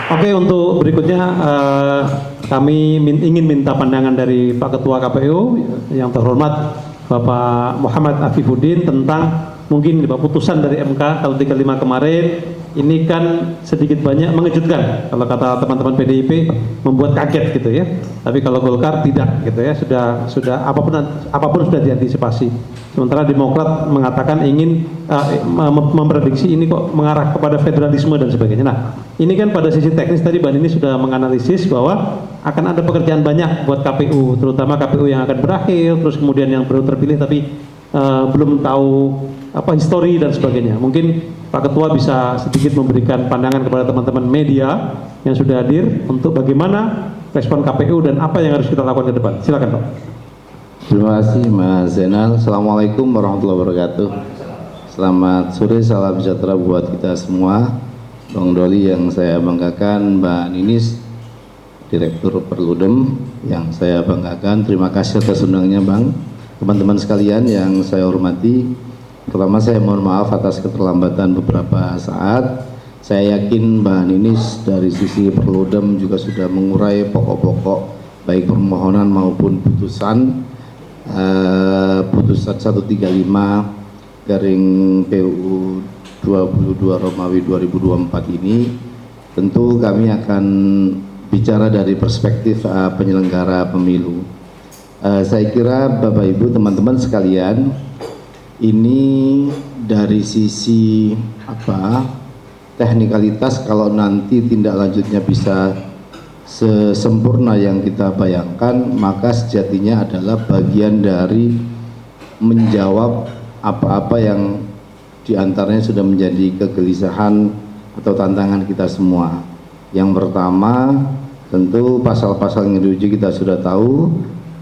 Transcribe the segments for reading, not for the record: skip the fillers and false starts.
Oke, untuk berikutnya kami ingin minta pandangan dari Pak Ketua KPU yang terhormat Bapak Muhammad Afifuddin tentang mungkin putusan dari MK tahun 35 kemarin. Ini kan sedikit banyak mengejutkan, kalau kata teman-teman PDIP membuat kaget gitu ya. Tapi kalau Golkar tidak gitu ya, sudah apapun sudah diantisipasi. Sementara Demokrat mengatakan ingin memprediksi ini kok mengarah kepada federalisme dan sebagainya. Nah, ini kan pada sisi teknis tadi Mbak Nini sudah menganalisis bahwa akan ada pekerjaan banyak buat KPU, terutama KPU yang akan berakhir, terus kemudian yang baru terpilih tapi belum tahu histori dan sebagainya. Mungkin Pak Ketua bisa sedikit memberikan pandangan kepada teman-teman media yang sudah hadir untuk bagaimana respon KPU dan apa yang harus kita lakukan ke depan. Silakan Pak. Terima kasih Mas Zainal. Assalamualaikum warahmatullahi wabarakatuh. Selamat sore, salam sejahtera buat kita semua. Bang Doli yang saya banggakan, Mbak Ninis, Direktur Perludem yang saya banggakan. Terima kasih atas undangannya Bang. Teman-teman sekalian yang saya hormati, pertama saya mohon maaf atas keterlambatan beberapa saat. Saya yakin Mbak Ninis dari sisi Perludem juga sudah mengurai pokok-pokok baik permohonan maupun putusan 135 garing PUU 22 Romawi 2024 ini. Tentu kami akan bicara dari perspektif penyelenggara pemilu. Saya kira Bapak Ibu teman-teman sekalian, ini dari sisi teknikalitas, kalau nanti tindak lanjutnya bisa sesempurna yang kita bayangkan, maka sejatinya adalah bagian dari menjawab apa-apa yang diantaranya sudah menjadi kegelisahan atau tantangan kita semua. Yang pertama, tentu pasal-pasal yang diuji kita sudah tahu,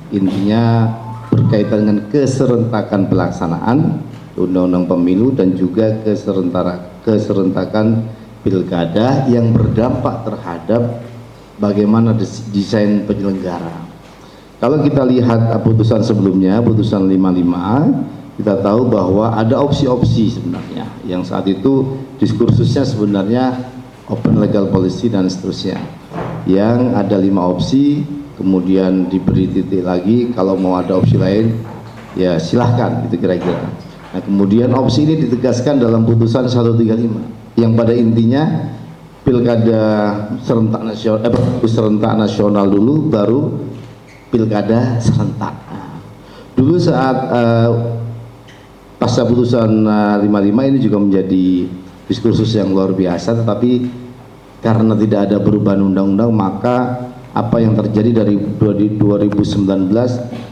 intinya berkaitan dengan keserentakan pelaksanaan undang-undang pemilu dan juga keserentakan pilkada yang berdampak terhadap bagaimana desain penyelenggara. Kalau kita lihat putusan sebelumnya, putusan 55, kita tahu bahwa ada opsi-opsi sebenarnya yang saat itu diskursusnya sebenarnya open legal policy dan seterusnya, yang ada 5 opsi, kemudian diberi titik lagi kalau mau ada opsi lain ya silahkan, itu kira-kira. Nah, kemudian opsi ini ditegaskan dalam putusan 135 yang pada intinya pilkada serentak nasional dulu, baru pilkada serentak. Dulu saat pasca putusan 55 ini juga menjadi diskursus yang luar biasa, tetapi karena tidak ada perubahan undang-undang, maka apa yang terjadi dari 2019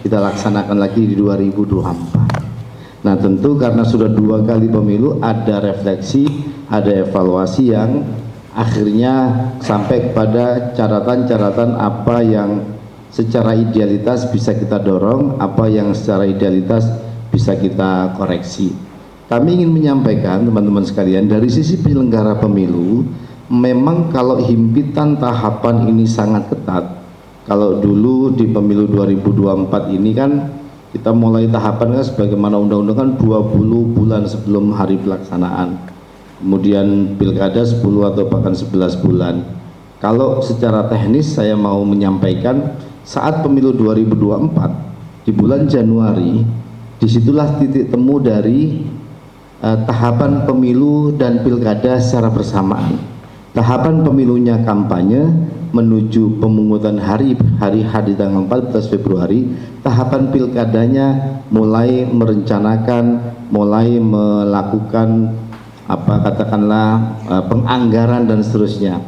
kita laksanakan lagi di 2024. Nah, tentu karena sudah 2 kali pemilu, ada refleksi, ada evaluasi yang akhirnya sampai kepada catatan-catatan apa yang secara idealitas bisa kita dorong, apa yang secara idealitas bisa kita koreksi. Kami ingin menyampaikan teman-teman sekalian, dari sisi penyelenggara pemilu, memang kalau himpitan tahapan ini sangat ketat. Kalau dulu di pemilu 2024 ini kan kita mulai tahapan kan sebagaimana undang-undang kan 20 bulan sebelum hari pelaksanaan. Kemudian pilkada 10 atau bahkan 11 bulan. Kalau secara teknis saya mau menyampaikan, saat pemilu 2024 di bulan Januari, disitulah titik temu dari tahapan pemilu dan pilkada secara bersamaan. Tahapan pemilunya kampanye menuju pemungutan hari H di tanggal 14 Februari, tahapan pilkadanya mulai merencanakan, mulai melakukan penganggaran dan seterusnya.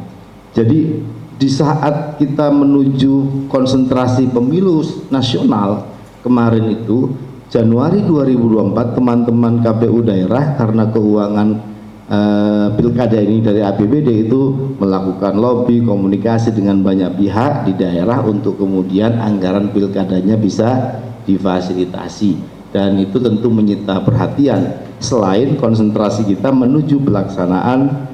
Jadi di saat kita menuju konsentrasi pemilu nasional kemarin itu Januari 2024, teman-teman KPU daerah karena keuangan pilkada ini dari APBD itu melakukan lobby, komunikasi dengan banyak pihak di daerah untuk kemudian anggaran pilkadanya bisa difasilitasi, dan itu tentu menyita perhatian selain konsentrasi kita menuju pelaksanaan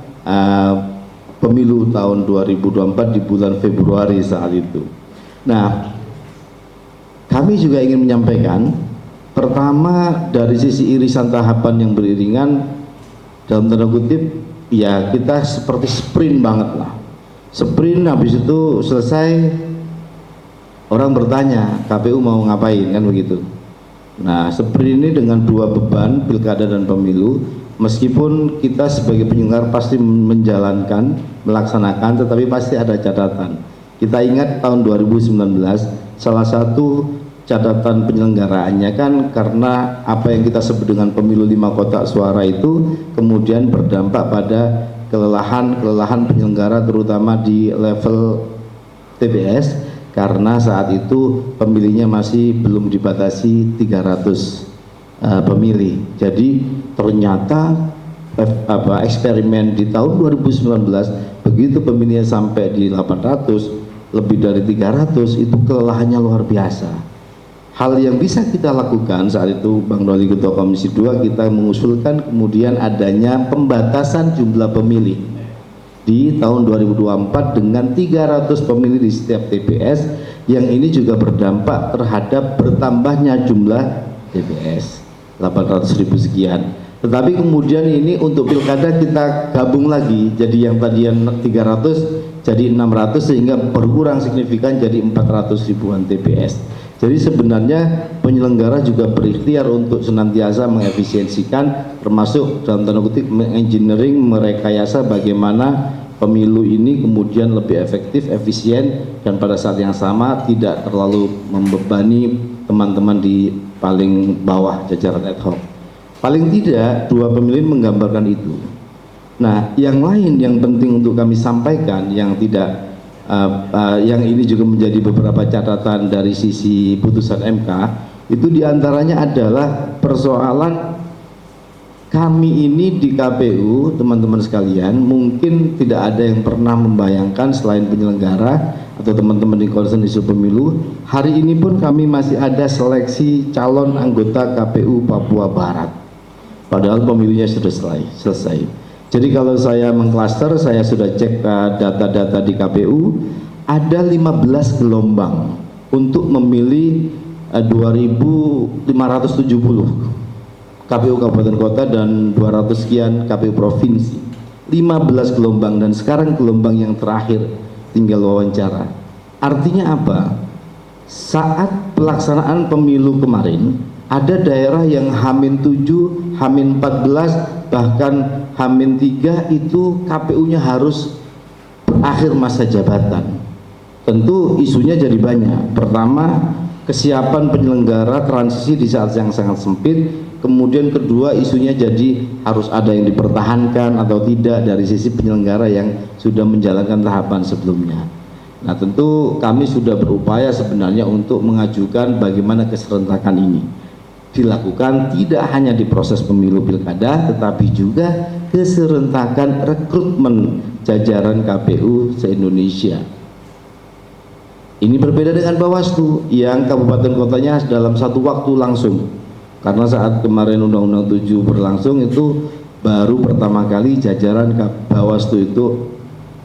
pemilu tahun 2024 di bulan Februari saat itu. Nah, kami juga ingin menyampaikan, pertama dari sisi irisan tahapan yang beriringan, dalam tanda kutip ya kita seperti sprint banget lah. sprint, habis itu selesai, orang bertanya KPU mau ngapain, kan begitu. Nah, sprint ini dengan dua beban, pilkada dan pemilu, meskipun kita sebagai penyelenggara pasti menjalankan, melaksanakan, tetapi pasti ada catatan. Kita ingat tahun 2019, salah satu catatan penyelenggaraannya kan karena apa yang kita sebut dengan pemilu 5 kotak suara itu kemudian berdampak pada kelelahan penyelenggara terutama di level TPS, karena saat itu pemilihnya masih belum dibatasi 300 pemilih. Jadi ternyata eksperimen di tahun 2019 begitu pemilihnya sampai di 800, lebih dari 300, itu kelelahannya luar biasa. Hal yang bisa kita lakukan saat itu, Bang Doli Ketua Komisi 2, kita mengusulkan kemudian adanya pembatasan jumlah pemilih di tahun 2024 dengan 300 pemilih di setiap TPS, yang ini juga berdampak terhadap bertambahnya jumlah TPS 800.000 sekian. Tetapi kemudian ini untuk pilkada kita gabung lagi, jadi yang tadinya 300 jadi 600 sehingga berkurang signifikan jadi 400 ribuan TPS. Jadi sebenarnya penyelenggara juga berikhtiar untuk senantiasa mengefisiensikan, termasuk dalam tanda kutip mengengineering, merekayasa bagaimana pemilu ini kemudian lebih efektif, efisien, dan pada saat yang sama tidak terlalu membebani teman-teman di paling bawah jajaran ad hoc. Paling tidak dua pemilih menggambarkan itu. Nah, yang lain yang penting untuk kami sampaikan yang tidak yang ini juga menjadi beberapa catatan dari sisi putusan MK, itu diantaranya adalah persoalan kami ini di KPU, teman-teman sekalian, mungkin tidak ada yang pernah membayangkan selain penyelenggara atau teman-teman di concern isu pemilu, hari ini pun kami masih ada seleksi calon anggota KPU Papua Barat, padahal pemilunya sudah selesai. Jadi kalau saya mengklaster, saya sudah cek data-data di KPU, ada 15 gelombang untuk memilih 2.570 KPU Kabupaten Kota dan 200 sekian KPU Provinsi. 15 gelombang, dan sekarang gelombang yang terakhir tinggal wawancara. Artinya apa? Saat pelaksanaan pemilu kemarin, ada daerah yang H-7, H-14, bahkan H-3 itu KPU-nya harus berakhir masa jabatan. Tentu isunya jadi banyak. Pertama, kesiapan penyelenggara transisi di saat yang sangat sempit. Kemudian kedua, isunya jadi harus ada yang dipertahankan atau tidak dari sisi penyelenggara yang sudah menjalankan tahapan sebelumnya. Nah, tentu kami sudah berupaya sebenarnya untuk mengajukan bagaimana keserentakan ini dilakukan tidak hanya di proses pemilu pilkada, tetapi juga keserentakan rekrutmen jajaran KPU se-Indonesia. Ini berbeda dengan Bawaslu yang kabupaten kotanya dalam satu waktu langsung, karena saat kemarin Undang-Undang 7 berlangsung itu baru pertama kali jajaran Bawaslu itu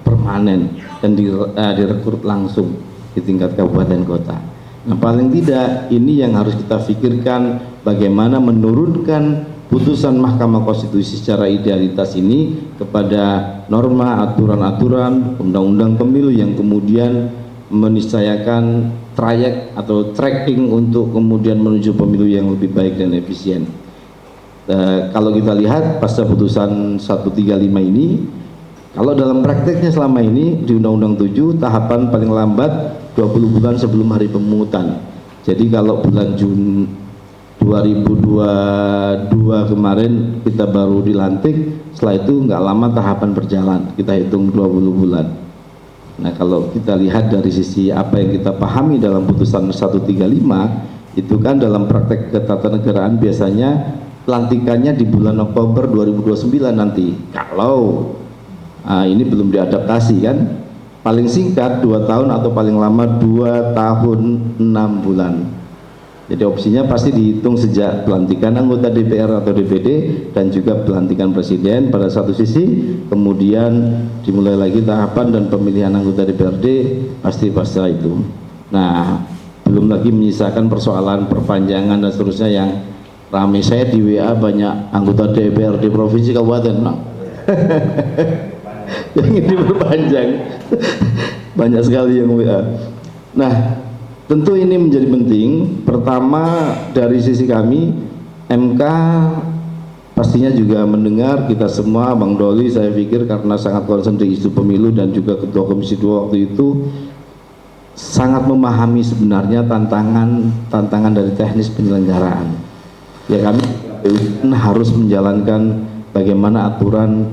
permanen dan direkrut langsung di tingkat kabupaten kota. Nah, paling tidak ini yang harus kita pikirkan, bagaimana menurunkan putusan Mahkamah Konstitusi secara idealitas ini kepada norma, aturan-aturan, undang-undang pemilu yang kemudian meniscayakan trayek atau tracking untuk kemudian menuju pemilu yang lebih baik dan efisien. Kalau kita lihat pasca putusan 135 ini, kalau dalam prakteknya selama ini di Undang-Undang 7 tahapan paling lambat 20 bulan sebelum hari pemungutan. Jadi kalau bulan Juni 2022 kemarin kita baru dilantik, setelah itu nggak lama tahapan berjalan, kita hitung 20 bulan. Nah, kalau kita lihat dari sisi apa yang kita pahami dalam putusan 135, itu kan dalam praktek ketatanegaraan biasanya pelantikannya di bulan Oktober 2029 nanti, kalau ini belum diadaptasi kan, paling singkat 2 tahun atau paling lama 2 tahun 6 bulan. Jadi opsinya pasti dihitung sejak pelantikan anggota DPR atau DPD dan juga pelantikan presiden pada satu sisi, kemudian dimulai lagi tahapan dan pemilihan anggota DPRD pasti pasca itu. Nah, belum lagi menyisakan persoalan perpanjangan dan seterusnya yang ramai. Saya di WA banyak anggota DPRD provinsi kabupaten, Bang. yang ingin diperpanjang. Banyak sekali yang WA. Nah, tentu ini menjadi penting. Pertama, dari sisi kami, MK pastinya juga mendengar kita semua. Bang Doli saya pikir karena sangat concern di isu pemilu dan juga Ketua Komisi 2 waktu itu sangat memahami sebenarnya tantangan dari teknis penyelenggaraan. Ya, kami harus menjalankan bagaimana aturan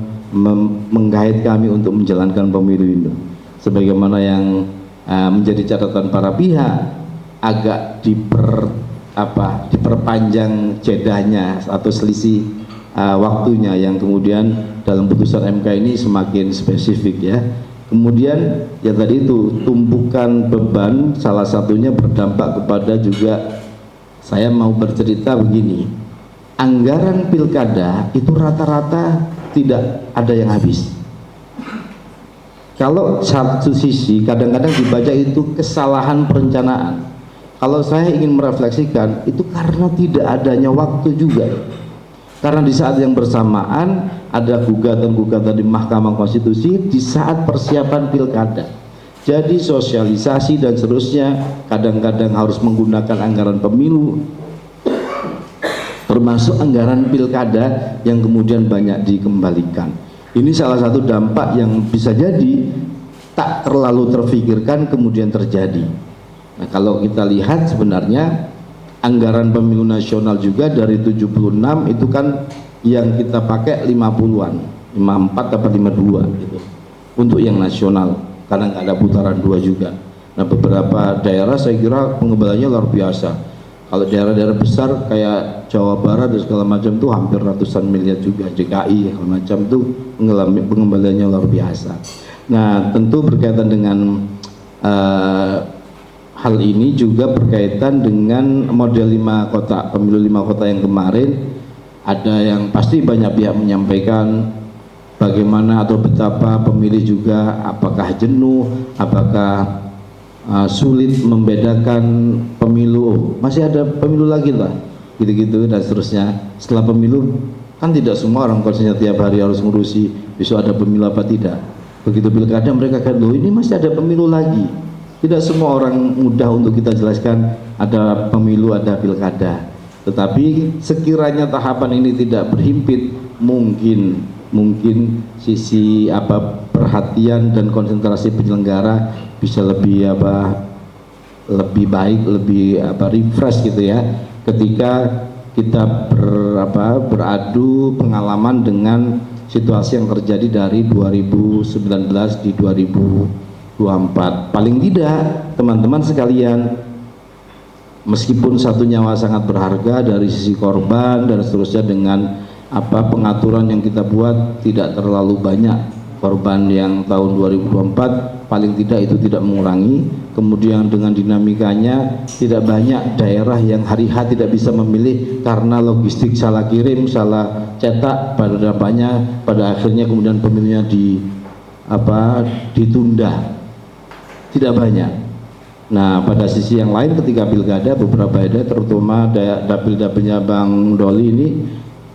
menggait kami untuk menjalankan pemilu ini. Sebagaimana yang menjadi catatan para pihak, agak diperpanjang jedahnya atau selisih waktunya yang kemudian dalam putusan MK ini semakin spesifik ya. Kemudian ya tadi itu tumpukan beban salah satunya berdampak kepada juga, saya mau bercerita begini, anggaran pilkada itu rata-rata tidak ada yang habis. Kalau satu sisi kadang-kadang dibaca itu kesalahan perencanaan, kalau saya ingin merefleksikan itu karena tidak adanya waktu juga. Karena di saat yang bersamaan ada gugatan-gugatan di Mahkamah Konstitusi di saat persiapan pilkada. Jadi sosialisasi dan seterusnya kadang-kadang harus menggunakan anggaran pemilu, termasuk anggaran pilkada yang kemudian banyak dikembalikan. Ini salah satu dampak yang bisa jadi tak terlalu terfikirkan kemudian terjadi. Nah, kalau kita lihat sebenarnya anggaran pemilu nasional juga dari 76 itu kan yang kita pakai 50-an, 54 atau 52 gitu. Untuk yang nasional karena nggak ada putaran 2 juga. Nah, beberapa daerah saya kira pengembaliannya luar biasa. Kalau daerah-daerah besar kayak Jawa Barat dan segala macam tuh hampir ratusan miliar juga, DKI segala macam tuh pengembaliannya luar biasa. Nah, tentu berkaitan dengan hal ini juga berkaitan dengan model 5 kota, pemilu 5 kota yang kemarin. Ada yang pasti banyak pihak menyampaikan bagaimana atau betapa pemilih juga apakah jenuh, apakah sulit membedakan pemilu, masih ada pemilu lagi lah, gitu-gitu dan seterusnya. Setelah pemilu kan tidak semua orang konsennya tiap hari harus ngurusi besok ada pemilu apa tidak. Begitu pilkada mereka kan, loh ini masih ada pemilu lagi. Tidak semua orang mudah untuk kita jelaskan ada pemilu, ada pilkada. Tetapi sekiranya tahapan ini tidak berhimpit, mungkin sisi perhatian dan konsentrasi penyelenggara bisa lebih baik, lebih refresh gitu ya. Ketika kita beradu pengalaman dengan situasi yang terjadi dari 2019 di 2024. Paling tidak teman-teman sekalian, meskipun satu nyawa sangat berharga dari sisi korban dan seterusnya, dengan pengaturan yang kita buat tidak terlalu banyak korban yang tahun 2024, paling tidak itu tidak mengurangi. Kemudian dengan dinamikanya tidak banyak daerah yang hari H tidak bisa memilih karena logistik salah kirim, salah cetak, pada dampaknya pada akhirnya kemudian pemilunya ditunda. Tidak banyak. Nah, pada sisi yang lain ketika pilkada beberapa daerah terutama dapil-dapilnya Bang Doli ini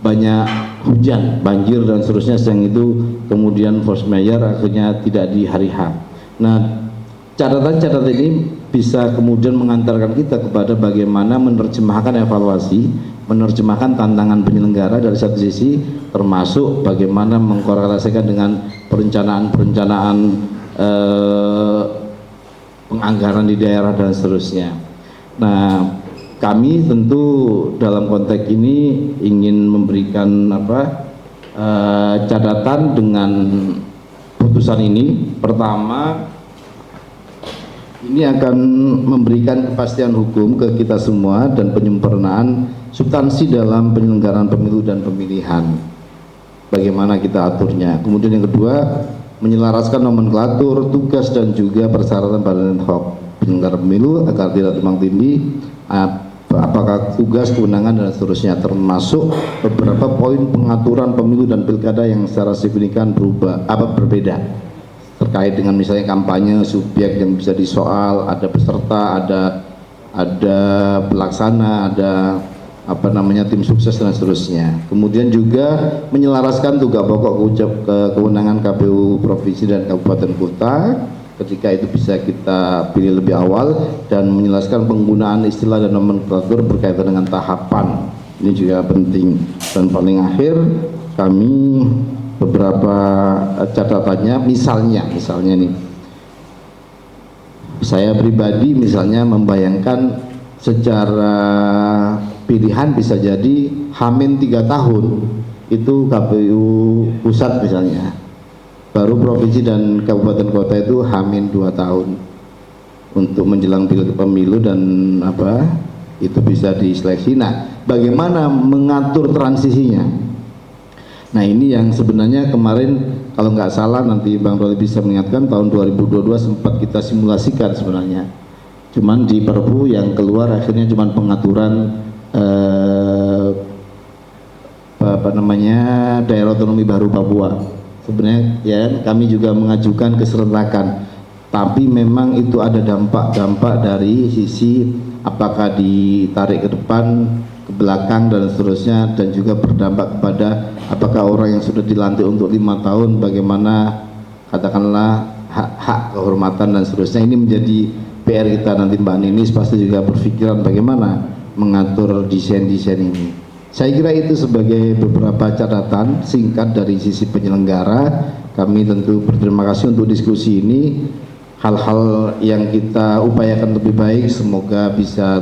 banyak hujan, banjir dan seterusnya, yang itu kemudian force majeure akhirnya tidak di hari H. Nah, catatan-catatan ini bisa kemudian mengantarkan kita kepada bagaimana menerjemahkan evaluasi, menerjemahkan tantangan penyelenggara dari satu sisi, termasuk bagaimana mengkorelasikan dengan perencanaan penganggaran di daerah dan seterusnya. Nah, kami tentu dalam konteks ini ingin memberikan catatan dengan putusan ini. Pertama, ini akan memberikan kepastian hukum ke kita semua dan penyempurnaan substansi dalam penyelenggaraan pemilu dan pemilihan. Bagaimana kita aturnya. Kemudian yang kedua, menyelaraskan nomenklatur, tugas dan juga persyaratan Badan Hoc penyelenggara pemilu agar tidak tumpang tindih, apakah tugas, kewenangan dan seterusnya, termasuk beberapa poin pengaturan pemilu dan pilkada yang secara signifikan berbeda terkait dengan misalnya kampanye, subjek yang bisa disoal, ada peserta, ada pelaksana, ada tim sukses dan seterusnya. Kemudian juga menyelaraskan tugas pokok kewenangan KPU provinsi dan kabupaten kota ketika itu bisa kita pilih lebih awal, dan menjelaskan penggunaan istilah dan nomenklatur berkaitan dengan tahapan. Ini juga penting. Dan paling akhir kami beberapa catatannya, misalnya nih, saya pribadi misalnya membayangkan secara pilihan bisa jadi H-3 tahun itu KPU pusat misalnya, baru provinsi dan kabupaten kota itu H-2 tahun untuk menjelang pemilu, dan itu bisa diseleksi. Nah, bagaimana mengatur transisinya? Nah, ini yang sebenarnya kemarin kalau nggak salah, nanti Bang Roli bisa mengingatkan, tahun 2022 sempat kita simulasikan sebenarnya. Cuman di Perpu yang keluar akhirnya cuman pengaturan daerah otonomi baru Papua. Sebenarnya ya kami juga mengajukan keserentakan, tapi memang itu ada dampak-dampak dari sisi apakah ditarik ke depan, ke belakang dan seterusnya, dan juga berdampak kepada apakah orang yang sudah dilantik untuk 5 tahun bagaimana katakanlah hak kehormatan dan seterusnya. Ini menjadi PR kita nanti. Mbak Ninis pasti juga berpikiran bagaimana mengatur desain-desain ini. Saya kira itu sebagai beberapa catatan singkat dari sisi penyelenggara. Kami tentu berterima kasih untuk diskusi ini. Hal-hal yang kita upayakan lebih baik semoga bisa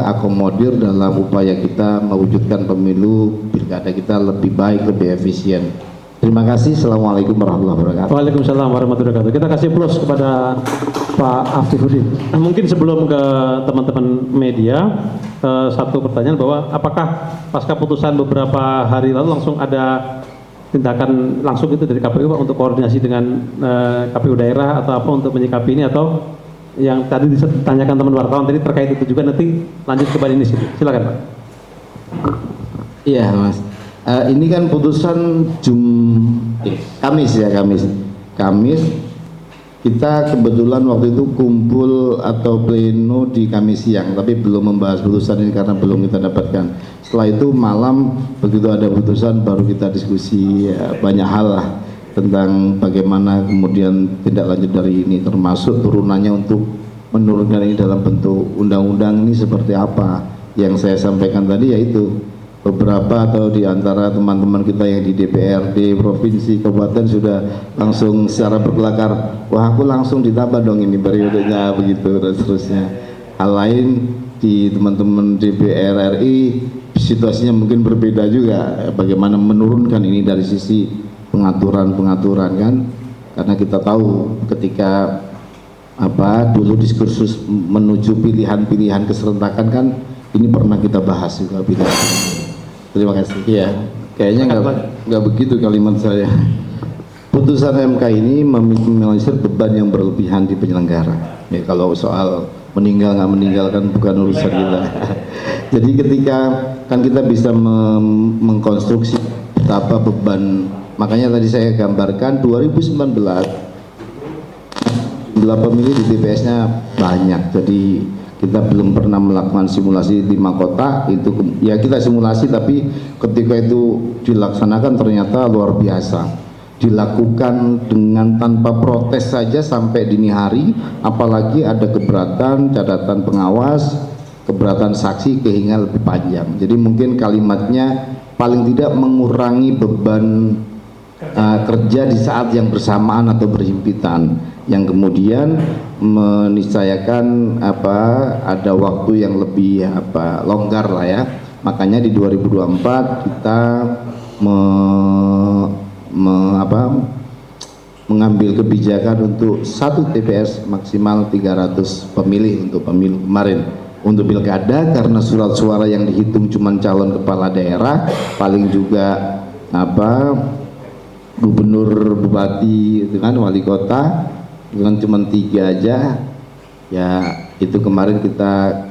akomodir dalam upaya kita mewujudkan pemilu pilkada kita lebih baik, lebih efisien. Terima kasih. Assalamualaikum warahmatullahi wabarakatuh. Waalaikumsalam warahmatullahi wabarakatuh. Kita kasih plus kepada Pak Afifuddin. Mungkin sebelum ke teman-teman media, satu pertanyaan, bahwa apakah pasca putusan beberapa hari lalu langsung ada tindakan langsung itu dari KPU Pak untuk koordinasi dengan KPU daerah atau apa untuk menyikapi ini, atau yang tadi ditanyakan teman wartawan tadi terkait itu juga nanti lanjut ke Pak Ninis. Silakan Pak. Iya Mas. Ini kan putusan Kamis kita kebetulan waktu itu kumpul atau pleno di Kamis siang, tapi belum membahas putusan ini karena belum kita dapatkan. Setelah itu malam begitu ada putusan baru kita diskusi banyak hal lah tentang bagaimana kemudian tindak lanjut dari ini, termasuk turunannya untuk menurunkan ini dalam bentuk undang-undang ini seperti apa. Yang saya sampaikan tadi yaitu beberapa atau di antara teman-teman kita yang di DPRD provinsi kabupaten sudah langsung secara berkelakar, wah aku langsung ditambah dong ini periodenya, begitu dan seterusnya. Hal lain di teman-teman DPR RI situasinya mungkin berbeda juga, bagaimana menurunkan ini dari sisi pengaturan kan, karena kita tahu ketika dulu diskursus menuju pilihan-pilihan keserentakan kan ini pernah kita bahas juga pilihan. Terima kasih. Iya, kayaknya nggak begitu kalimat saya. Putusan MK ini meminimalisir beban yang berlebihan di penyelenggara. Ya, kalau soal meninggal nggak meninggal kan bukan urusan kita. Jadi ketika kan kita bisa mengkonstruksi betapa beban. Makanya tadi saya gambarkan 2019 jumlah pemilih di TPS-nya banyak. Jadi kita belum pernah melakukan simulasi 5 kota itu, ya kita simulasi, tapi ketika itu dilaksanakan ternyata luar biasa, dilakukan dengan tanpa protes saja sampai dini hari, apalagi ada keberatan catatan pengawas, keberatan saksi, hingga lebih panjang. Jadi mungkin kalimatnya paling tidak mengurangi beban kerja di saat yang bersamaan atau berhimpitan, yang kemudian meniscayakan ada waktu yang lebih longgar lah ya. Makanya di 2024 kita mengambil kebijakan untuk satu TPS maksimal 300 pemilih untuk pemilu kemarin. Untuk pilkada karena surat suara yang dihitung cuma calon kepala daerah, paling juga gubernur, bupati, dengan wali kota, dengan cuma 3 aja. Ya itu kemarin kita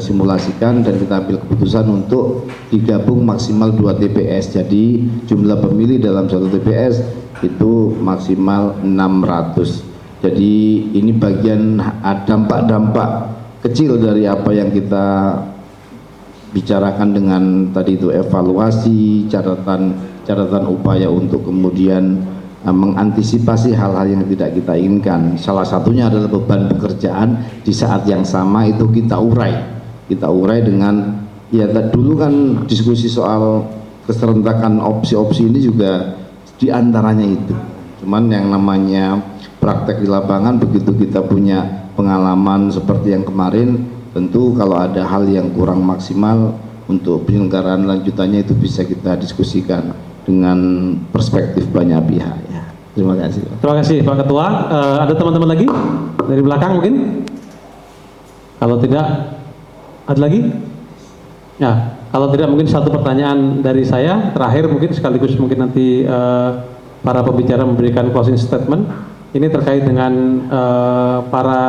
simulasikan dan kita ambil keputusan untuk digabung maksimal 2 TPS. Jadi jumlah pemilih dalam satu TPS itu maksimal 600. Jadi ini bagian dampak-dampak kecil dari apa yang kita bicarakan dengan tadi itu evaluasi, catatan upaya untuk kemudian mengantisipasi hal-hal yang tidak kita inginkan. Salah satunya adalah beban pekerjaan di saat yang sama itu kita urai dengan ya dulu kan diskusi soal keserentakan opsi-opsi ini juga diantaranya itu. Cuman yang namanya praktek di lapangan, begitu kita punya pengalaman seperti yang kemarin, tentu kalau ada hal yang kurang maksimal untuk penyelenggaraan lanjutannya itu bisa kita diskusikan dengan perspektif banyak pihak ya. Terima kasih. Terima kasih Pak Ketua. Ada teman-teman lagi dari belakang mungkin? Kalau tidak, ada lagi? Ya, kalau tidak mungkin satu pertanyaan dari saya terakhir mungkin sekaligus mungkin nanti para pembicara memberikan closing statement. Ini terkait dengan para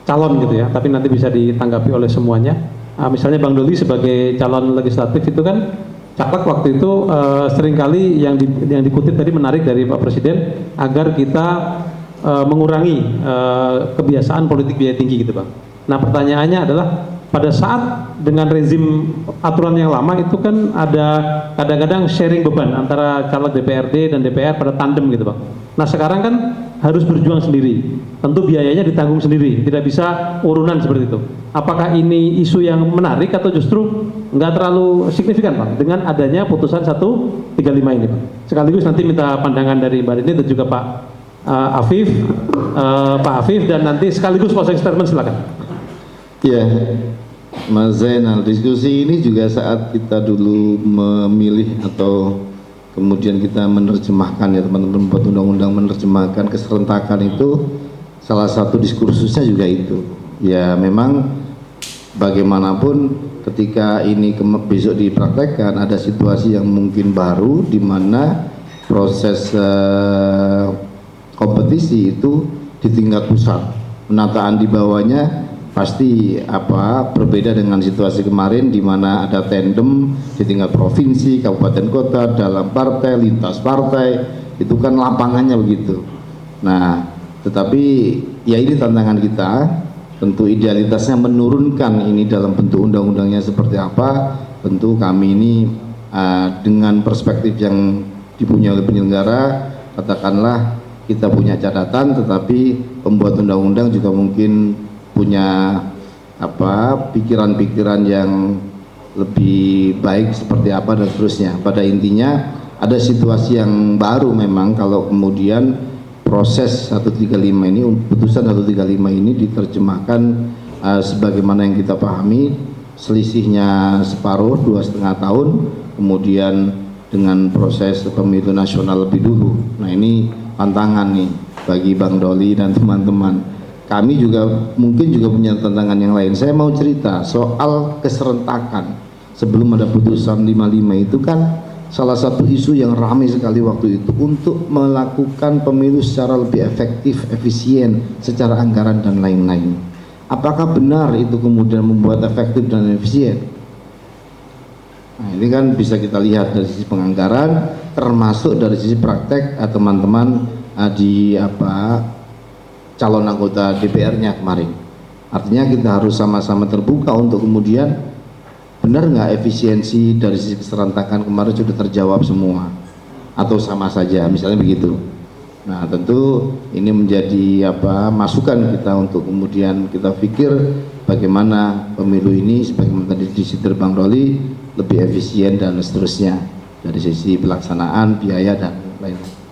calon gitu ya, tapi nanti bisa ditanggapi oleh semuanya. Misalnya Bang Doli sebagai calon legislatif itu kan caleg waktu itu seringkali yang dikutip tadi menarik dari Pak Presiden agar kita mengurangi kebiasaan politik biaya tinggi gitu Bang. Nah pertanyaannya adalah pada saat dengan rezim aturan yang lama itu kan ada kadang-kadang sharing beban antara caleg DPRD dan DPR pada tandem gitu Bang. Nah sekarang kan harus berjuang sendiri, tentu biayanya ditanggung sendiri, tidak bisa urunan seperti itu. Apakah ini isu yang menarik atau justru nggak terlalu signifikan Pak dengan adanya putusan 135 ini Pak? Sekaligus nanti minta pandangan dari Mbak Rini dan juga Pak Afif dan nanti sekaligus closing statement silakan. Ya, Mas Zainal, diskusi ini juga saat kita dulu memilih atau kemudian kita menerjemahkan ya teman-teman membuat undang-undang menerjemahkan keserentakan itu salah satu diskursusnya juga itu. Ya memang bagaimanapun ketika ini besok dipraktekkan ada situasi yang mungkin baru di mana proses kompetisi itu di tingkat pusat, penataan di bawahnya pasti berbeda dengan situasi kemarin di mana ada tandem di tingkat provinsi, kabupaten kota, dalam partai, lintas partai, itu kan lapangannya begitu. Nah, tetapi ya ini tantangan kita, tentu idealitasnya menurunkan ini dalam bentuk undang-undangnya seperti apa. Tentu kami ini dengan perspektif yang dipunyai oleh penyelenggara, katakanlah kita punya catatan, tetapi pembuat undang-undang juga mungkin punya pikiran-pikiran yang lebih baik seperti apa dan seterusnya. Pada intinya ada situasi yang baru memang kalau kemudian proses 135 ini, putusan 135 ini diterjemahkan sebagaimana yang kita pahami, selisihnya separuh 2,5 tahun, kemudian dengan proses pemilu nasional lebih dulu. Nah ini tantangan nih bagi Bang Doli dan teman-teman. Kami juga mungkin juga punya tantangan yang lain. Saya mau cerita soal keserentakan. Sebelum ada putusan 55 itu kan salah satu isu yang ramai sekali waktu itu untuk melakukan pemilu secara lebih efektif, efisien, secara anggaran dan lain-lain. Apakah benar itu kemudian membuat efektif dan efisien? Nah, ini kan bisa kita lihat dari sisi penganggaran, termasuk dari sisi praktek teman-teman di calon anggota DPR-nya kemarin. Artinya kita harus sama-sama terbuka untuk kemudian benar nggak efisiensi dari sisi keserentakan kemarin sudah terjawab semua atau sama saja, misalnya begitu. Nah tentu ini menjadi masukan kita untuk kemudian kita pikir bagaimana pemilu ini sebagaimana tadi disindir Bang Doli lebih efisien dan seterusnya dari sisi pelaksanaan, biaya dan lain-lain.